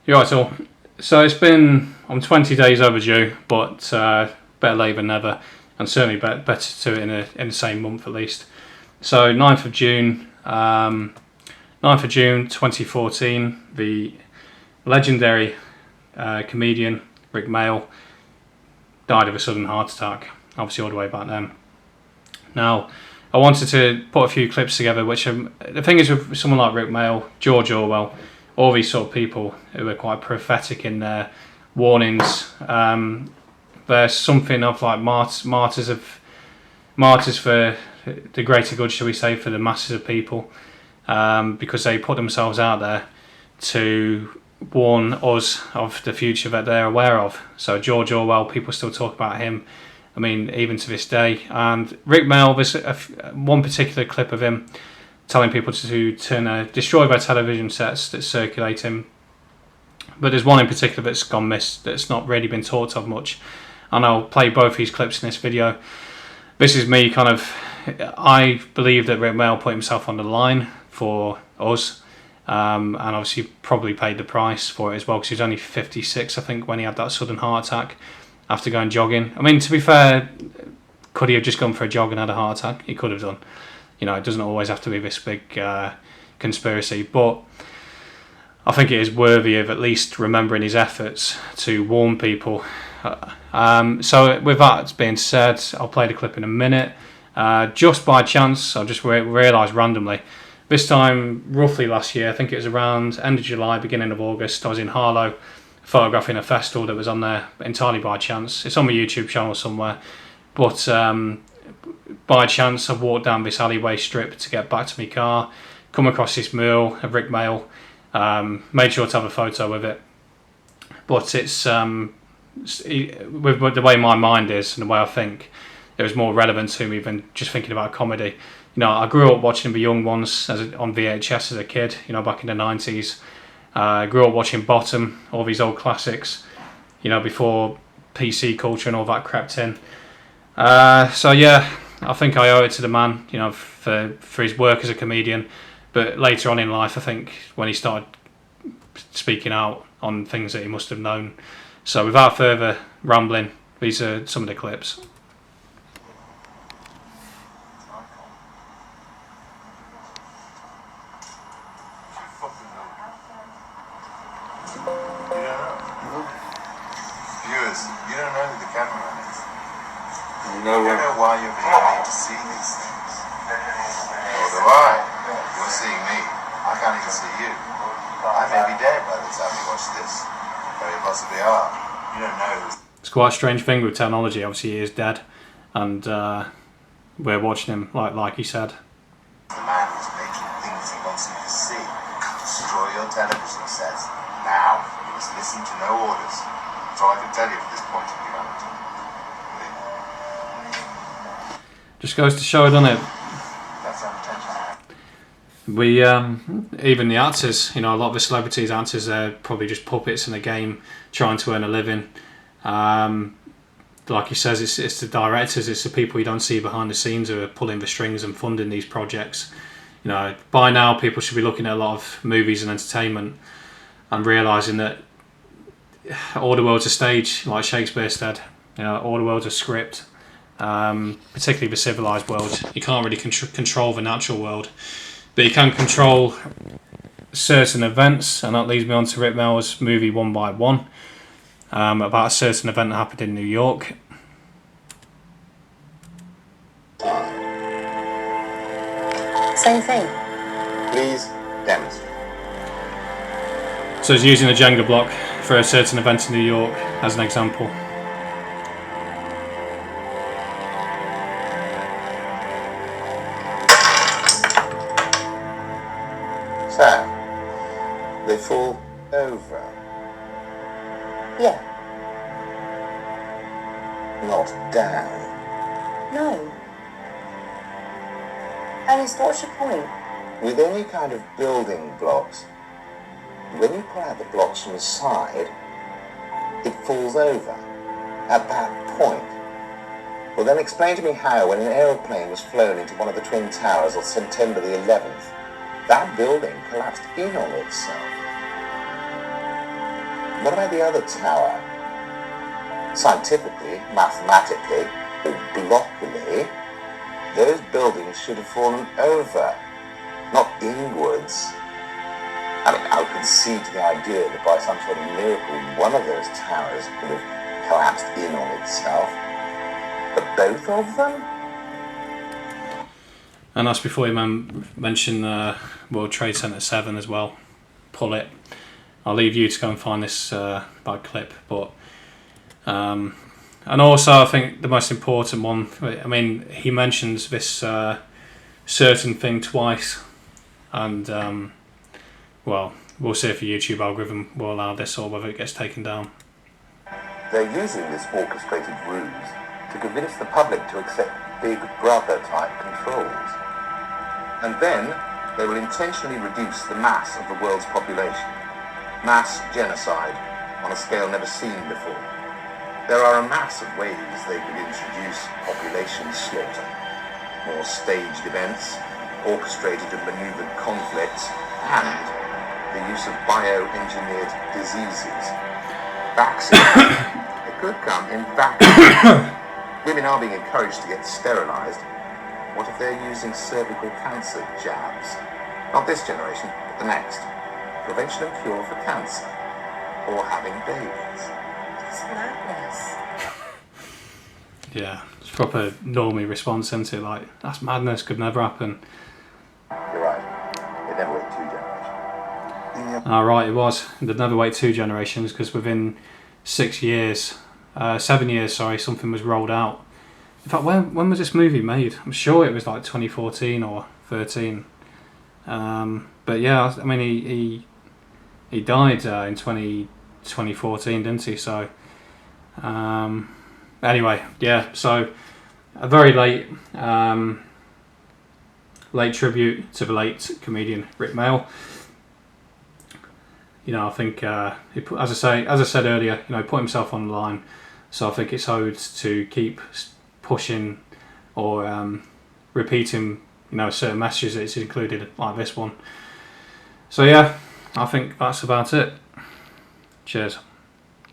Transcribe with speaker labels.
Speaker 1: You're right, so I'm 20 days overdue, but better late than never, and certainly better to do it in the same month at least. So 9th of June, 9th of June 2014, the legendary comedian Rik Mayall died of a sudden heart attack, obviously all the way back then. Now, I wanted to put a few clips together, which the thing is with someone like Rik Mayall, George Orwell, all these sort of people who are quite prophetic in their warnings. There's something of like martyrs for the greater good, shall we say, for the masses of people, because they put themselves out there to warn us of the future that they're aware of. So George Orwell, people still talk about him. I mean, even to this day. And Rik Mayall, there's one particular clip of him telling people to destroy their television sets that circulate him. But there's one in particular that's gone missed, that's not really been talked of much. And I'll play both these clips in this video. This is me I believe that Rik Mayall put himself on the line for us. And obviously probably paid the price for it as well, because he was only 56, I think, when he had that sudden heart attack after going jogging. I mean, to be fair, could he have just gone for a jog and had a heart attack? He could have done. You know, it doesn't always have to be this big conspiracy, but I think it is worthy of at least remembering his efforts to warn people. So with that being said, I'll play the clip in a minute. Just by chance, I just realised randomly, this time roughly last year, I think it was around end of July, beginning of August, I was in Harlow photographing a festival that was on there entirely by chance. It's on my YouTube channel somewhere, but by chance I walked down this alleyway strip to get back to my car, come across this mural of Rik Mayall, made sure to have a photo with it. But it's with the way my mind is and the way I think, it was more relevant to me than just thinking about comedy. You know, I grew up watching The Young Ones on VHS as a kid, you know, back in the 90s. I grew up watching Bottom, all these old classics, you know, before PC culture and all that crept in. So yeah, I think I owe it to the man, you know, for his work as a comedian. But later on in life, I think when he started speaking out on things that he must have known. So without further rambling, these are some of the clips.
Speaker 2: Viewers, you don't know who the cameraman is.
Speaker 3: No
Speaker 2: You don't know why you're being made to see these things. Nor do I. You're seeing me. I can't even see you. I may be dead by the time you watch this. Very possibly are. You don't know who's...
Speaker 1: It's quite a strange thing with technology. Obviously he is dead, and we're watching him like he said.
Speaker 2: The man who's making things he wants you to see. Destroy your television sets. Now. You must listen to no orders. That's all I can tell you at this point of humanity.
Speaker 1: Just goes to show, doesn't it?
Speaker 2: That's our potential.
Speaker 1: We even the actors, you know, a lot of the celebrities, actors, they're probably just puppets in a game trying to earn a living. Like he says, it's the directors, it's the people you don't see behind the scenes who are pulling the strings and funding these projects. You know, by now people should be looking at a lot of movies and entertainment and realising that all the world's a stage, like Shakespeare said. You know, all the world's a script. Particularly the civilised world. You can't really control the natural world, but you can control certain events, and that leads me on to Rik Mayall's movie One by One, about a certain event that happened in New York.
Speaker 4: Same thing.
Speaker 3: Please demonstrate.
Speaker 1: So he's using a Jenga block for a certain event in New York as an example.
Speaker 3: So, they fall over.
Speaker 4: Yeah.
Speaker 3: Not down.
Speaker 4: No. Ernest, what's your point?
Speaker 3: With any kind of building blocks, when you pull out the blocks from the side, it falls over at that point. Well, then explain to me how, when an aeroplane was flown into one of the Twin Towers on September the 11th, that building collapsed in on itself. What about the other tower? Scientifically, mathematically, or blockily, those buildings should have fallen over, not inwards. I mean, I'll concede to the idea that by some sort of miracle, one of those towers could have collapsed in on itself. But both of them?
Speaker 1: And that's before you mention World Trade Center 7 as well. Pull it. I'll leave you to go and find this bad clip. But and also, I think the most important one. I mean, he mentions this certain thing twice, and well, we'll see if the YouTube algorithm will allow this or whether it gets taken down.
Speaker 3: They're using this orchestrated ruse to convince the public to accept Big Brother type controls. And then they will intentionally reduce the mass of the world's population. Mass genocide on a scale never seen before. There are a mass of ways they could introduce population slaughter. More staged events, orchestrated and maneuvered conflicts, and the use of bioengineered diseases. Vaccines. They could come in vaccines. Women are being encouraged to get sterilized. What if they're using cervical cancer jabs? Not this generation, but the next. Prevention and cure for cancer. Or having babies.
Speaker 4: It's madness.
Speaker 1: Yeah, it's proper normie response into it. Like, that's madness, could never happen.
Speaker 3: You're right. They never wait 2 generations.
Speaker 1: Right, it was. They'd never wait 2 generations because within 7 years, something was rolled out. In fact, when was this movie made? I'm sure it was like 2014 or 13. But yeah, I mean, he died in 2014, didn't he? So anyway, yeah. So a very late tribute to the late comedian Rik Mayall. You know, I think he put, as I said earlier, you know, put himself on the line. So I think it's owed to keep pushing or repeating, you know, certain messages that's included, like this one. So yeah, I think that's about it. Cheers.